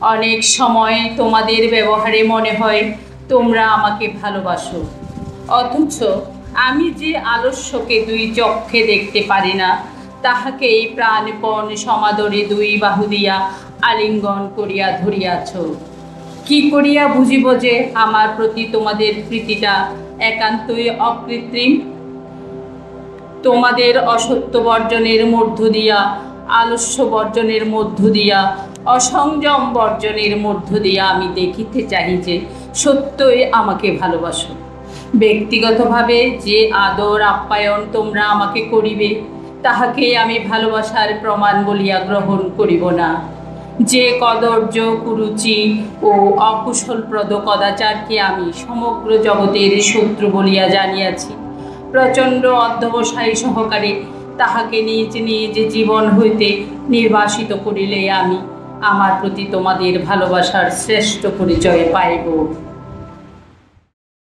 অনেক সময় তোমাদের ব্যবহারে মনে হয় তোমরা আমাকে ভালোবাসো, অথচ আমি যে আলস্যকে দুই চক্ষে দেখতে পারি না, তাহাকেই প্রাণপণ সমাদরে দুই বাহু দিয়া আলিঙ্গন করিয়া ধরিয়াছ। কি করিয়া বুঝিব যে আমার প্রতি তোমাদের প্রীতিটা একান্তই অকৃত্রিম? তোমাদের অসত্য বর্জনের মধ্য দিয়া, আলস্য বর্জনের মধ্য দিয়া, অসংযম বর্জনের মধ্য দিয়া আমি দেখিতে চাই যে সত্যই আমাকে ভালোবাসো। ব্যক্তিগতভাবে যে আদর আপ্যায়ন তোমরা আমাকে করিবে, তাহাকে আমি ভালোবাসার প্রমাণ বলিয়া গ্রহণ করিব না। যে কদর্য, কুরুচি ও অকুশলপ্রদ কদাচারকে আমি সমগ্র জগতের শত্রু বলিয়া জানিয়াছি, প্রচণ্ড অধ্যবসায় সহকারে তাহাকে নিজ নিজ জীবন হইতে নির্বাসিত করিলে আমি আমার প্রতি তোমাদের ভালোবাসার শ্রেষ্ঠ পরিচয় পাইব।